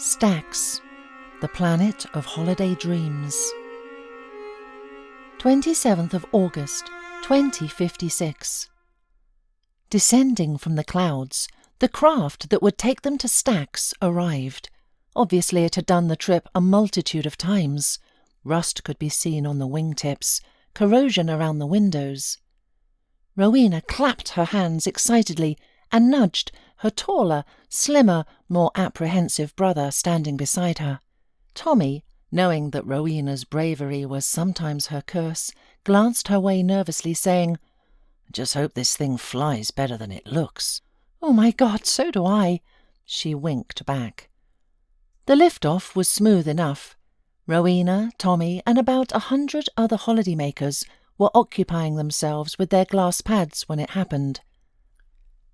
Staxx, the planet of holiday dreams. 27th of August, 2056. Descending from the clouds, the craft that would take them to Staxx arrived. Obviously it had done the trip a multitude of times. Rust could be seen on the wingtips, corrosion around the windows. Rowena clapped her hands excitedly and nudged her taller, slimmer, more apprehensive brother standing beside her. Tommy, knowing that Rowena's bravery was sometimes her curse, glanced her way nervously, saying, "Just hope this thing flies better than it looks." "Oh my God, so do I," she winked back. The lift-off was smooth enough. Rowena, Tommy, and about 100 other holidaymakers were occupying themselves with their glass pads when it happened.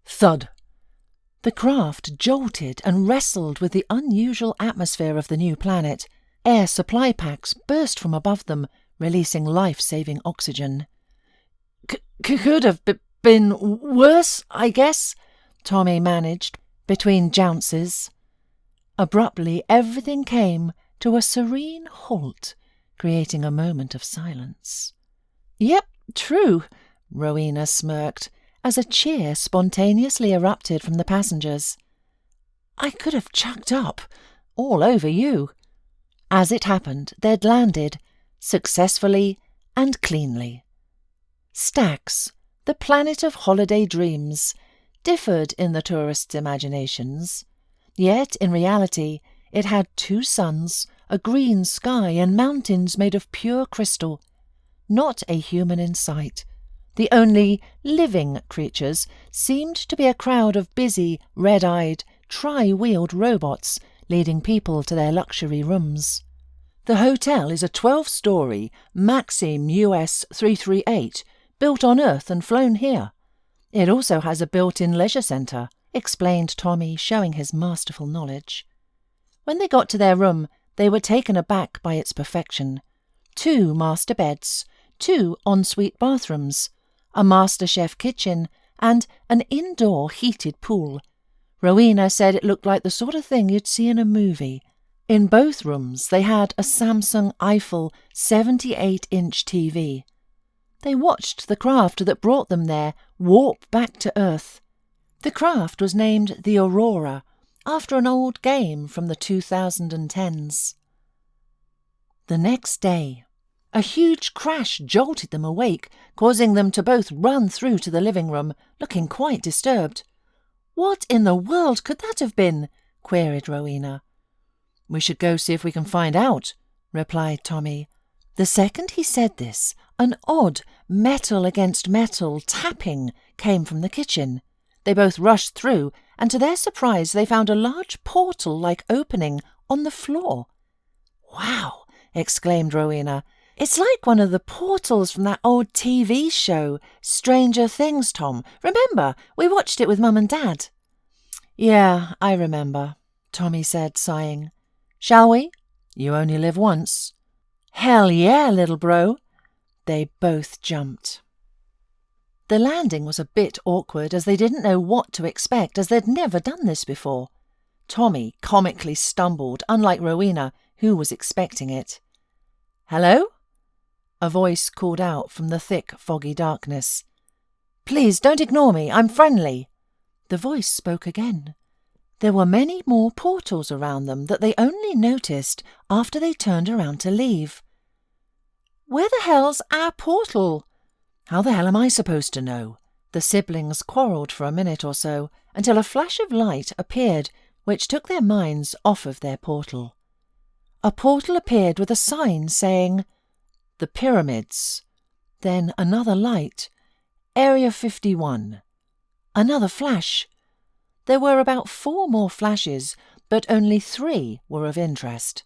Thud! The craft jolted and wrestled with the unusual atmosphere of the new planet. Air supply packs burst from above them, releasing life-saving oxygen. Could have been worse, I guess," Tommy managed, between jounces. Abruptly, everything came to a serene halt, creating a moment of silence. "Yep, true," Rowena smirked, as a cheer spontaneously erupted from the passengers. "I could have chucked up, all over you." As it happened, they'd landed, successfully and cleanly. Staxx, the planet of holiday dreams, differed in the tourists' imaginations. Yet, in reality, it had 2 suns, a green sky, and mountains made of pure crystal. Not a human in sight. The only living creatures seemed to be a crowd of busy, red-eyed, tri-wheeled robots leading people to their luxury rooms. The hotel is a 12-story Maxim US 338, built on Earth and flown here. It also has a built-in leisure centre, explained Tommy, showing his masterful knowledge. When they got to their room, they were taken aback by its perfection. 2 master beds, 2 ensuite bathrooms, a master chef kitchen, and an indoor heated pool. Rowena said it looked like the sort of thing you'd see in a movie. In both rooms they had a Samsung Eiffel 78-inch TV. They watched the craft that brought them there warp back to Earth. The craft was named the Aurora, after an old game from the 2010s. The next day, a huge crash jolted them awake, causing them to both run through to the living room, looking quite disturbed. "What in the world could that have been?" queried Rowena. "We should go see if we can find out," replied Tommy. The second he said this, an odd metal-against-metal tapping came from the kitchen. They both rushed through, and to their surprise they found a large portal-like opening on the floor. "Wow!" exclaimed Rowena. "It's like one of the portals from that old TV show, Stranger Things, Tom. Remember, we watched it with Mum and Dad." "Yeah, I remember," Tommy said, sighing. "Shall we? You only live once." "Hell yeah, little bro." They both jumped. The landing was a bit awkward, as they didn't know what to expect, as they'd never done this before. Tommy comically stumbled, unlike Rowena, who was expecting it. "Hello?" A voice called out from the thick, foggy darkness. "Please don't ignore me, I'm friendly." The voice spoke again. There were many more portals around them that they only noticed after they turned around to leave. "Where the hell's our portal?" "How the hell am I supposed to know?" The siblings quarrelled for a minute or so, until a flash of light appeared which took their minds off of their portal. A portal appeared with a sign saying, "The Pyramids." Then another light, "Area 51." Another flash. There were about 4 more flashes, but only 3 were of interest.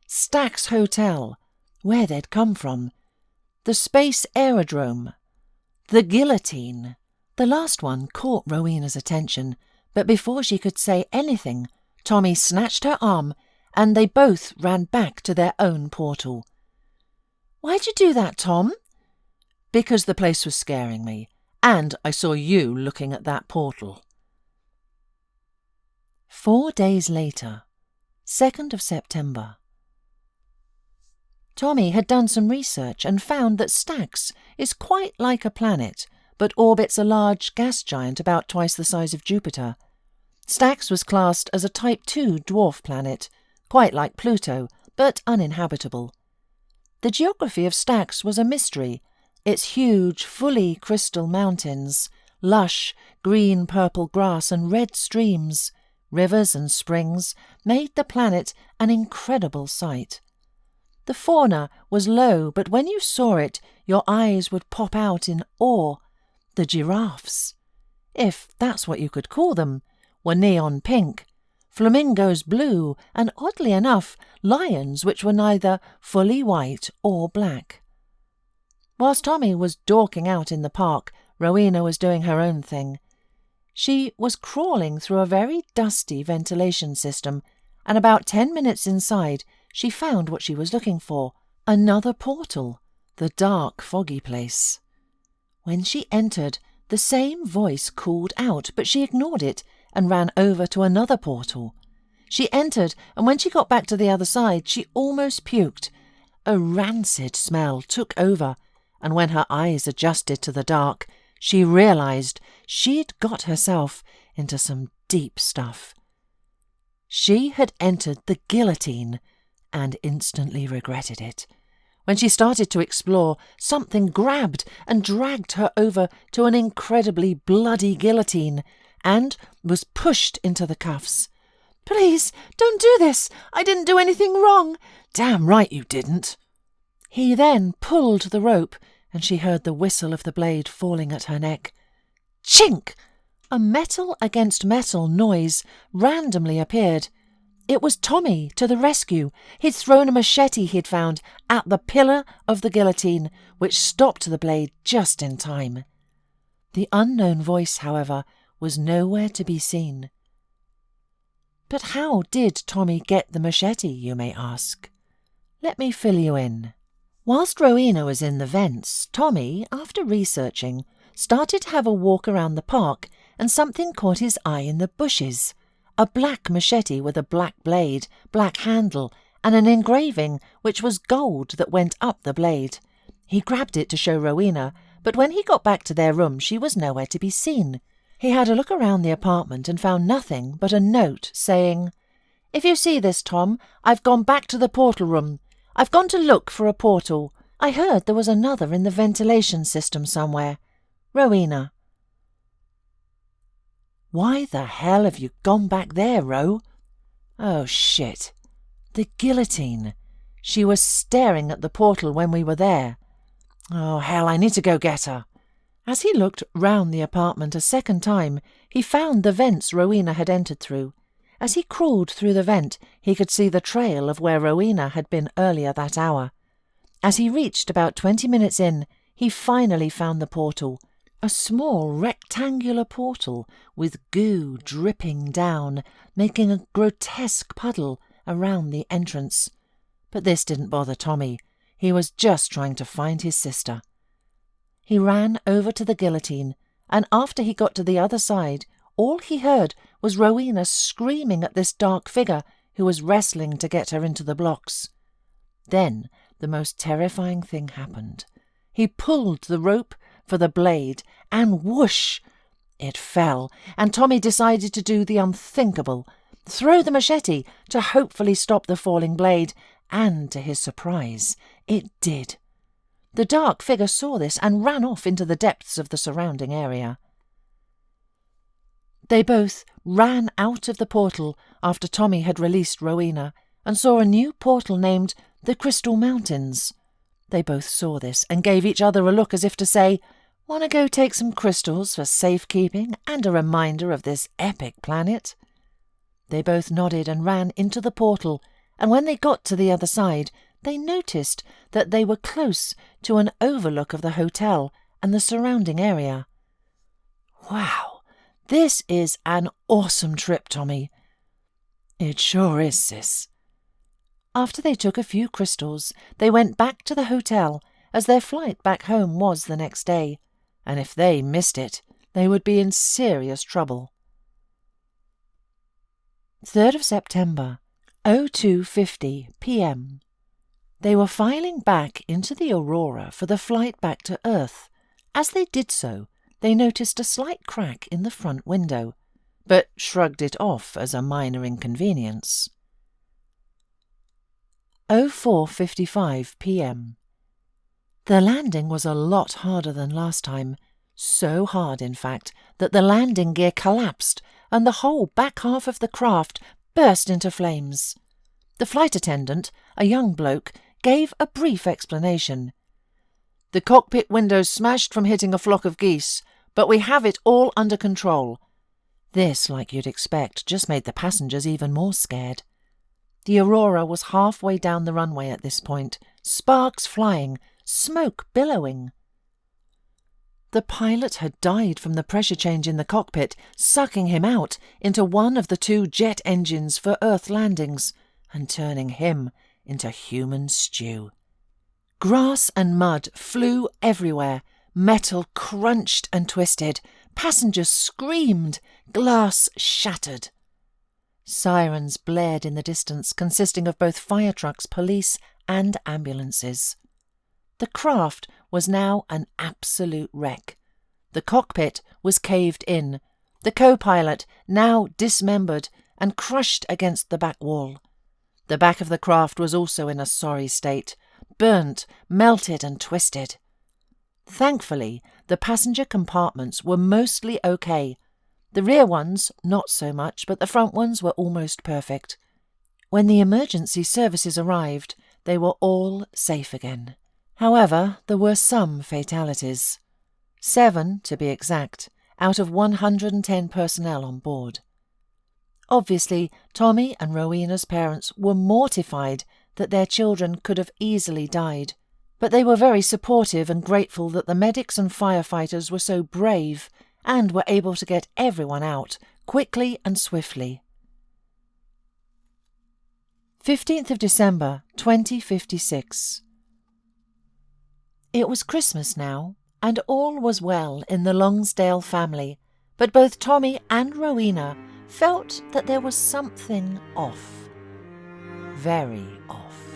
Staxx Hotel, where they'd come from. The Space Aerodrome. The Guillotine. The last one caught Rowena's attention, but before she could say anything, Tommy snatched her arm, and they both ran back to their own portal. "Why'd you do that, Tom?" "Because the place was scaring me, and I saw you looking at that portal." 4 days later, 2nd of September. Tommy had done some research and found that Staxx is quite like a planet, but orbits a large gas giant about twice the size of Jupiter. Staxx was classed as a Type II dwarf planet, quite like Pluto, but uninhabitable. The geography of Staxx was a mystery. Its huge, fully crystal mountains, lush, green-purple grass and red streams, rivers and springs made the planet an incredible sight. The fauna was low, but when you saw it, your eyes would pop out in awe. The giraffes, if that's what you could call them, were neon pink, flamingos blue, and oddly enough, lions which were neither fully white or black. Whilst Tommy was dorking out in the park, Rowena was doing her own thing. She was crawling through a very dusty ventilation system, and about 10 minutes inside, she found what she was looking for, another portal, the dark, foggy place. When she entered, the same voice called out, but she ignored it and ran over to another portal. She entered, and when she got back to the other side, she almost puked. A rancid smell took over, and when her eyes adjusted to the dark, she realised she'd got herself into some deep stuff. She had entered the guillotine and instantly regretted it. When she started to explore, something grabbed and dragged her over to an incredibly bloody guillotine and was pushed into the cuffs. "Please, don't do this! I didn't do anything wrong!" "Damn right you didn't!" He then pulled the rope, and she heard the whistle of the blade falling at her neck. Chink! A metal against metal noise randomly appeared. It was Tommy to the rescue. He'd thrown a machete he'd found at the pillar of the guillotine, which stopped the blade just in time. The unknown voice, however, was nowhere to be seen. But how did Tommy get the machete, you may ask? Let me fill you in. Whilst Rowena was in the vents, Tommy, after researching, started to have a walk around the park, and something caught his eye in the bushes. A black machete with a black blade, black handle, and an engraving which was gold that went up the blade. He grabbed it to show Rowena, but when he got back to their room she was nowhere to be seen. He had a look around the apartment and found nothing but a note saying, "If you see this, Tom, I've gone back to the portal room. I've gone to look for a portal. I heard there was another in the ventilation system somewhere. Rowena." "Why the hell have you gone back there, Ro?" "Oh, shit. The guillotine. She was staring at the portal when we were there. Oh, hell, I need to go get her." As he looked round the apartment a second time, he found the vents Rowena had entered through. As he crawled through the vent, he could see the trail of where Rowena had been earlier that hour. As he reached about 20 minutes in, he finally found the portal. A small rectangular portal with goo dripping down, making a grotesque puddle around the entrance. But this didn't bother Tommy. He was just trying to find his sister. He ran over to the guillotine, and after he got to the other side, all he heard was Rowena screaming at this dark figure who was wrestling to get her into the blocks. Then the most terrifying thing happened. He pulled the rope for the blade, and whoosh! It fell, and Tommy decided to do the unthinkable, throw the machete to hopefully stop the falling blade, and to his surprise, it did. The dark figure saw this and ran off into the depths of the surrounding area. They both ran out of the portal after Tommy had released Rowena, and saw a new portal named the Crystal Mountains. They both saw this and gave each other a look as if to say, "Want to go take some crystals for safekeeping and a reminder of this epic planet?" They both nodded and ran into the portal, and when they got to the other side, they noticed that they were close to an overlook of the hotel and the surrounding area. "Wow, this is an awesome trip, Tommy." "It sure is, sis." After they took a few crystals, they went back to the hotel, as their flight back home was the next day, and if they missed it, they would be in serious trouble. 3rd of September. 02:50 p.m. They were filing back into the Aurora for the flight back to Earth. As they did so, they noticed a slight crack in the front window, but shrugged it off as a minor inconvenience. 04:55 p.m. The landing was a lot harder than last time, so hard, in fact, that the landing gear collapsed and the whole back half of the craft burst into flames. The flight attendant, a young bloke, gave a brief explanation. "The cockpit windows smashed from hitting a flock of geese, but we have it all under control." This, like you'd expect, just made the passengers even more scared. The Aurora was halfway down the runway at this point, sparks flying, smoke billowing. The pilot had died from the pressure change in the cockpit, sucking him out into one of the two jet engines for Earth landings and turning him into human stew. Grass and mud flew everywhere, metal crunched and twisted, passengers screamed, glass shattered. Sirens blared in the distance, consisting of both fire trucks, police and ambulances. The craft was now an absolute wreck. The cockpit was caved in, the co-pilot now dismembered and crushed against the back wall. The back of the craft was also in a sorry state, burnt, melted and twisted. Thankfully, the passenger compartments were mostly okay. The rear ones, not so much, but the front ones were almost perfect. When the emergency services arrived, they were all safe again. However, there were some fatalities. 7, to be exact, out of 110 personnel on board. Obviously, Tommy and Rowena's parents were mortified that their children could have easily died, but they were very supportive and grateful that the medics and firefighters were so brave and were able to get everyone out quickly and swiftly. 15th of December, 2056. It was Christmas now, and all was well in the Longsdale family, but both Tommy and Rowena felt that there was something off. Very off.